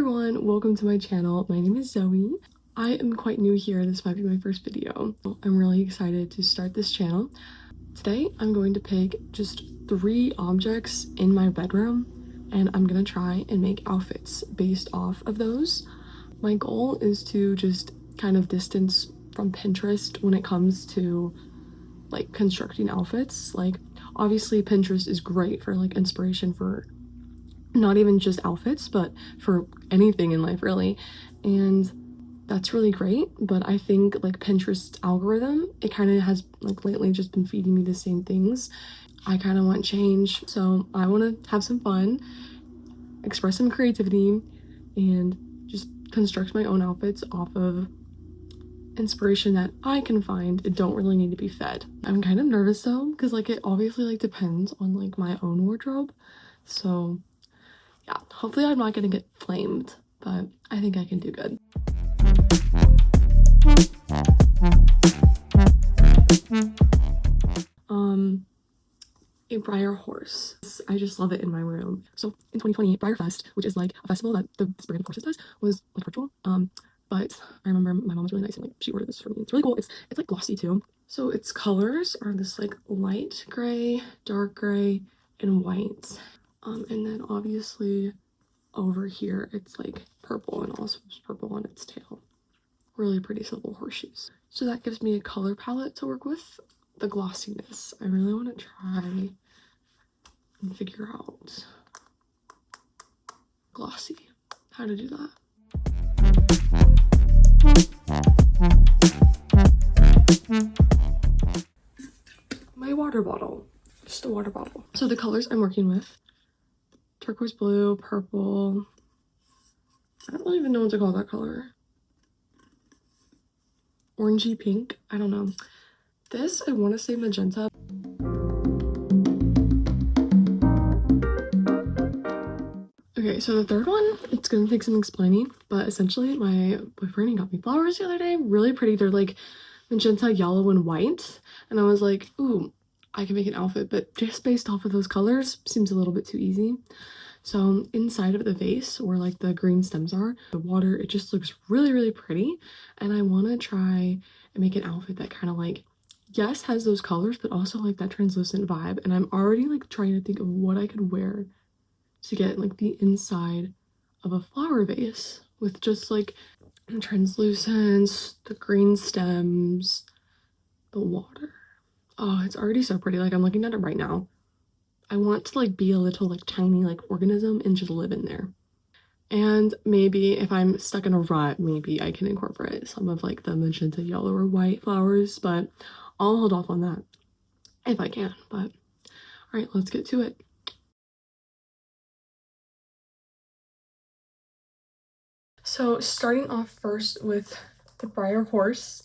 everyone, welcome to my channel. My name is Zoe. I am quite new here. This might be my first video. I'm really excited to start this channel. Today, I'm going to pick just 3 objects in my bedroom and I'm gonna try and make outfits based off of those. My goal is to just kind of distance from Pinterest when it comes to like constructing outfits. Like obviously Pinterest is great for like inspiration for not even just outfits, but for anything in life really. And that's really great, but I think like Pinterest algorithm, it kind of has like lately just been feeding me the same things. I kind of want change, so I want to have some fun, express some creativity, and just construct my own outfits off of inspiration that I can find. It don't really need to be fed. I'm kind of nervous though, because like it obviously like depends on like my own wardrobe, so yeah, hopefully I'm not gonna get flamed, but I think I can do good. A Briar horse. I just love it in my room. So in 2020, Briar Fest, which is like a festival that the Brand of Horses does, was like virtual. But I remember my mom was really nice and like she ordered this for me. It's really cool. It's like glossy too. So its colors are this like light gray, dark gray, and white. And then obviously over here it's like purple and also purple on its tail. Really pretty simple horseshoes. So that gives me a color palette to work with. The glossiness, I really want to try and figure out glossy, how to do that. My water bottle, just a water bottle. So the colors I'm working with, turquoise blue, purple, I don't even know what to call that color. Orangey pink, I don't know. This, I want to say magenta. Okay, so the third one, it's gonna take some explaining, but essentially my boyfriend got me flowers the other day. Really pretty. They're like magenta, yellow, and white. And I was like, ooh, I can make an outfit, but just based off of those colors seems a little bit too easy. So inside of the vase where like the green stems are, the water, it just looks really, really pretty. And I want to try and make an outfit that kind of like, yes, has those colors, but also like that translucent vibe. And I'm already like trying to think of what I could wear to get like the inside of a flower vase with just like translucence, the green stems, the water. Oh, it's already so pretty. Like I'm looking at it right now. I want to like be a little like tiny like organism and just live in there. And maybe if I'm stuck in a rut, maybe I can incorporate some of like the magenta, yellow, or white flowers, but I'll hold off on that if I can. But all right, let's get to it. So starting off first with the Briar horse,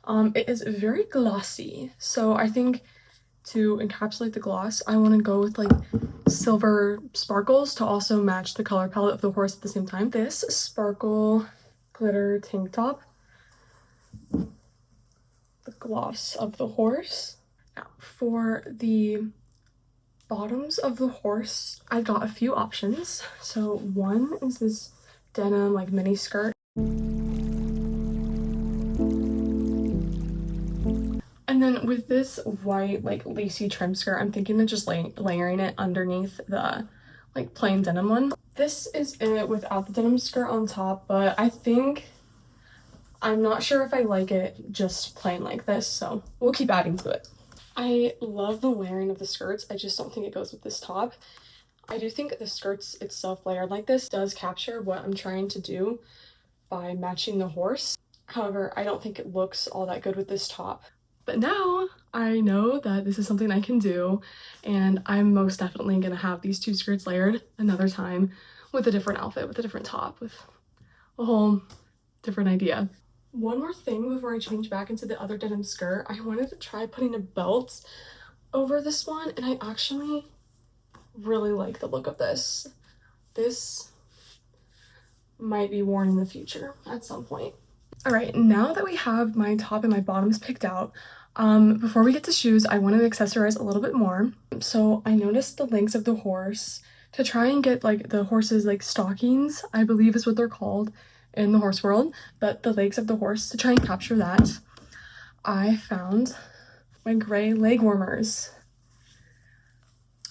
it is very glossy. So I think to encapsulate the gloss, I want to go with like silver sparkles to also match the color palette of the horse at the same time. This sparkle glitter tank top, the gloss of the horse. Now for the bottoms of the horse, I got a few options. So one is this denim like mini skirt. And then with this white like lacy trim skirt, I'm thinking of just layering it underneath the like plain denim one. This is it without the denim skirt on top, but I think I'm not sure if I like it just plain like this, so we'll keep adding to it. I love the layering of the skirts. I just don't think it goes with this top. I do think the skirts itself layered like this does capture what I'm trying to do by matching the horse. However, I don't think it looks all that good with this top. But now I know that this is something I can do, and I'm most definitely gonna have these 2 skirts layered another time with a different outfit, with a different top, with a whole different idea. One more thing before I change back into the other denim skirt, I wanted to try putting a belt over this one, and I actually really like the look of this. This might be worn in the future at some point. All right, now that we have my top and my bottoms picked out, before we get to shoes, I want to accessorize a little bit more. So I noticed the legs of the horse to try and get like the horse's like stockings, I believe is what they're called in the horse world, but the legs of the horse, to try and capture that, I found my gray leg warmers.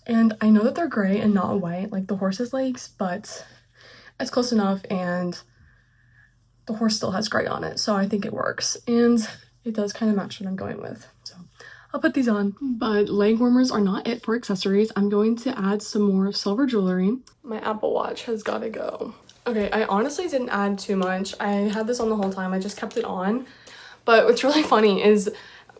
And I know that they're gray and not white like the horse's legs, but it's close enough, and the horse still has gray on it, so I think it works, and it does kind of match what I'm going with, so I'll put these on. But leg warmers are not it for accessories. I'm going to add some more silver jewelry. My Apple Watch has got to go. Okay, I honestly didn't add too much. I had this on the whole time. I just kept it on. But what's really funny is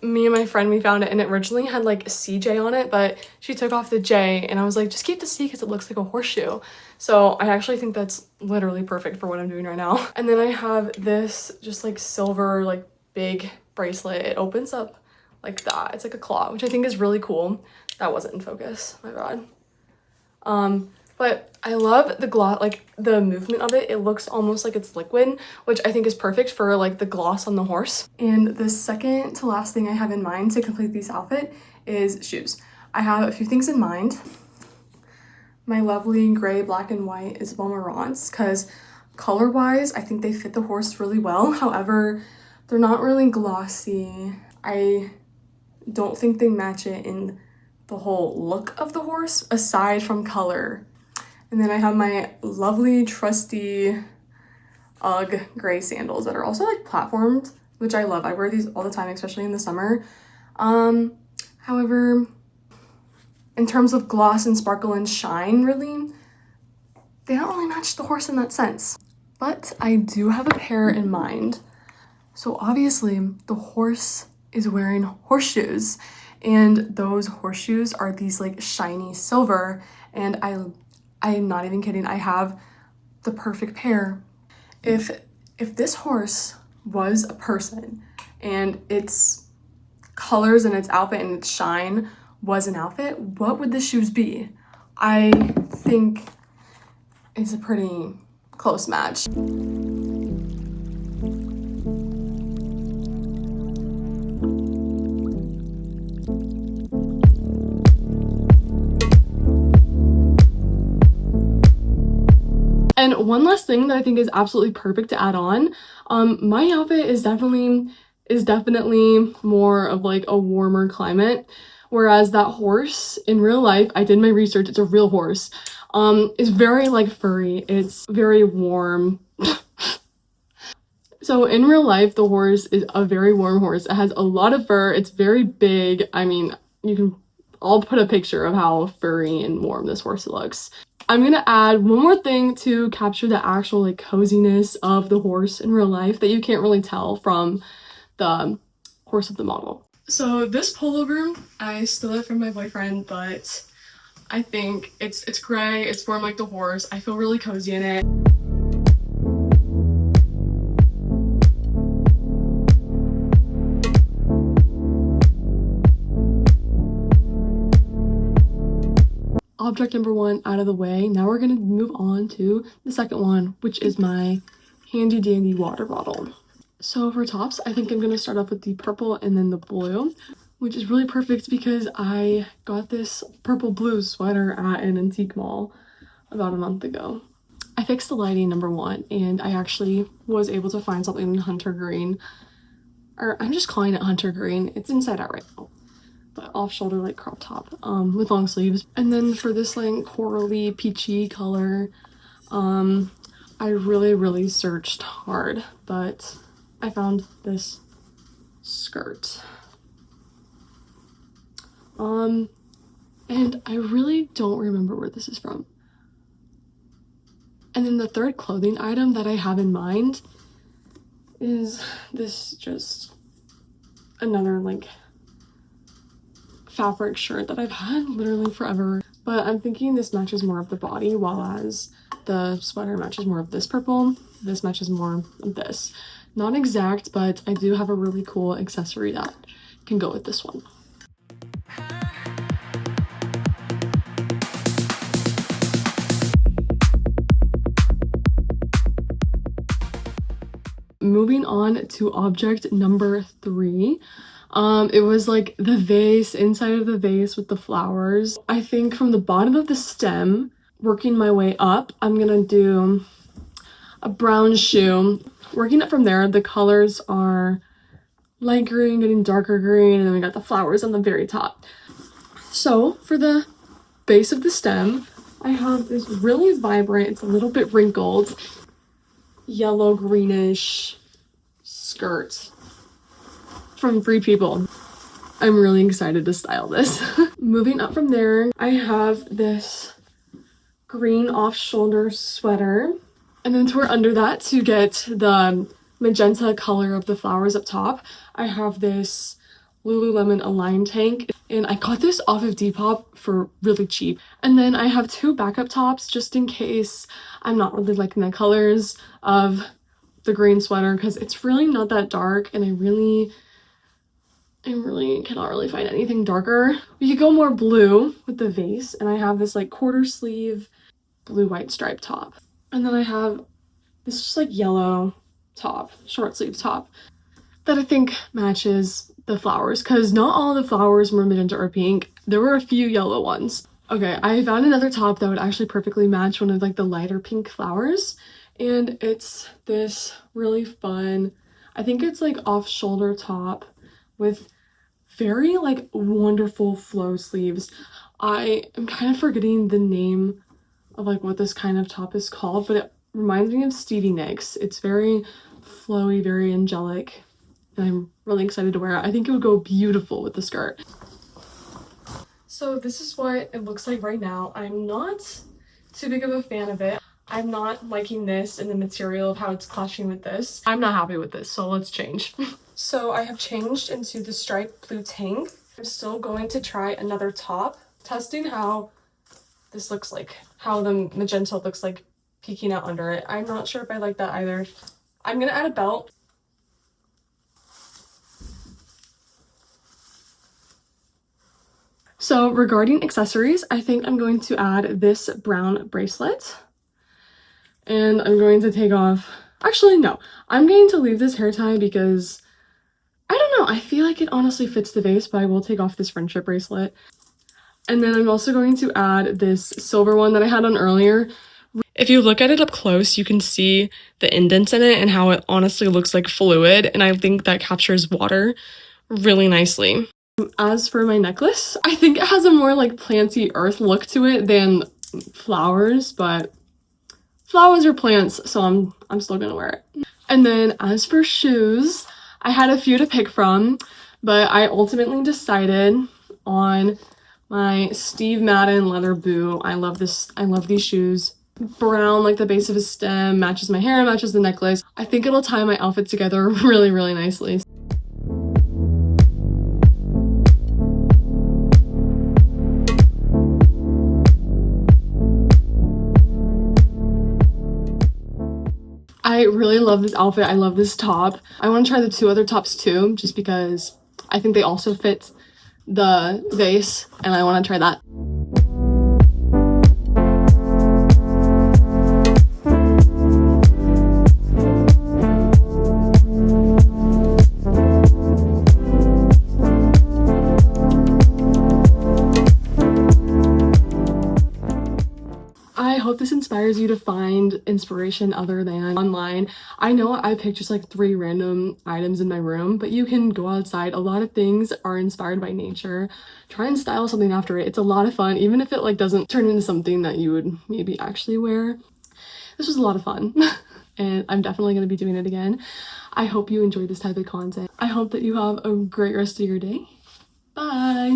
me and my friend, we found it, and it originally had like a CJ on it, but she took off the J, and I was like, just keep the C because it looks like a horseshoe. So I actually think that's literally perfect for what I'm doing right now. And then I have this just like silver like big bracelet. It opens up like that. It's like a claw, which I think is really cool. That wasn't in focus, my bad. But I love the gloss, like the movement of it. It looks almost like it's liquid, which I think is perfect for like the gloss on the horse. And the second to last thing I have in mind to complete this outfit is shoes. I have a few things in mind. My lovely gray, black, and white Isabel Marant's, because color-wise, I think they fit the horse really well. However, they're not really glossy. I don't think they match it in the whole look of the horse, aside from color. And then I have my lovely, trusty UGG gray sandals that are also like platformed, which I love. I wear these all the time, especially in the summer. However, in terms of gloss and sparkle and shine, really, they don't really match the horse in that sense. But I do have a pair in mind. So obviously, the horse is wearing horseshoes, and those horseshoes are these like shiny silver, and I'm not even kidding, I have the perfect pair. If this horse was a person and its colors and its outfit and its shine was an outfit, what would the shoes be? I think it's a pretty close match. And one last thing that I think is absolutely perfect to add on, my outfit is definitely more of like a warmer climate, whereas that horse in real life, I did my research, it's a real horse, is very like furry, it's very warm. So in real life, the horse is a very warm horse. It has a lot of fur, it's very big. I mean, I'll put a picture of how furry and warm this horse looks. I'm gonna add one more thing to capture the actual like coziness of the horse in real life that you can't really tell from the horse of the model. So this pullover, I stole it from my boyfriend, but I think it's gray, it's warm like the horse. I feel really cozy in it. Object number one out of the way. Now we're gonna move on to the second one, which is my handy dandy water bottle. So for tops, I think I'm gonna start off with the purple and then the blue, which is really perfect because I got this purple blue sweater at an antique mall about a month ago. I fixed the lighting, number one, and I actually was able to find something in hunter green, or I'm just calling it hunter green. It's inside out right now. But off shoulder like crop top with long sleeves. And then for this like corally peachy color, I really searched hard, but I found this skirt. And I really don't remember where this is from. And then the third clothing item that I have in mind is this, just another like fabric shirt that I've had literally forever, but I'm thinking this matches more of the body, while as the sweater matches more of this purple, this matches more of this. Not exact, but I do have a really cool accessory that can go with this one. Moving on to object number 3. It was like the vase, inside of the vase with the flowers. I think from the bottom of the stem, working my way up, I'm gonna do a brown shoe. Working up from there, the colors are light green, getting darker green, and then we got the flowers on the very top. So for the base of the stem, I have this really vibrant, it's a little bit wrinkled, yellow greenish skirt from Free People. I'm really excited to style this. Moving up from there, I have this green off-shoulder sweater. And then to wear under that to get the magenta color of the flowers up top, I have this Lululemon Align tank. And I got this off of Depop for really cheap. And then I have two backup tops just in case I'm not really liking the colors of the green sweater because it's really not that dark and I really cannot really find anything darker. We could go more blue with the vase, and I have this like quarter sleeve blue white stripe top. And then I have this just like yellow top, short sleeve top that I think matches the flowers because not all the flowers were magenta or pink. There were a few yellow ones. Okay, I found another top that would actually perfectly match one of like the lighter pink flowers, and it's this really fun, I think it's like off shoulder top with very like wonderful flow sleeves. I am kind of forgetting the name of like what this kind of top is called, but it reminds me of Stevie Nicks. It's very flowy, very angelic, and I'm really excited to wear it. I think it would go beautiful with the skirt. So this is what it looks like right now. I'm not too big of a fan of it. I'm not liking this and the material of how it's clashing with this. I'm not happy with this, so let's change. So I have changed into the striped blue tank. I'm still going to try another top, testing how this looks like, how the magenta looks like peeking out under it. I'm not sure if I like that either. I'm gonna add a belt. So regarding accessories, I think I'm going to add this brown bracelet. And I'm going to take off, actually no, I'm going to leave this hair tie because, I don't know, I feel like it honestly fits the vase, but I will take off this friendship bracelet. And then I'm also going to add this silver one that I had on earlier. If you look at it up close, you can see the indents in it and how it honestly looks like fluid, and I think that captures water really nicely. As for my necklace, I think it has a more like planty earth look to it than flowers, but flowers are plants, so I'm still gonna wear it. And then as for shoes, I had a few to pick from, but I ultimately decided on my Steve Madden leather boot. I love this. I love these shoes. Brown, like the base of his stem, matches my hair, matches the necklace. I think it'll tie my outfit together really, really nicely. I really love this outfit. I love this top. I want to try the two other tops too, just because I think they also fit the vase, and I want to try that. I hope this inspires you to find inspiration other than online. I know I picked just like 3 random items in my room, but you can go outside. A lot of things are inspired by nature. Try and style something after it. It's a lot of fun, even if it like doesn't turn into something that you would maybe actually wear. This was a lot of fun and I'm definitely going to be doing it again. I hope you enjoyed this type of content. I hope that you have a great rest of your day. Bye!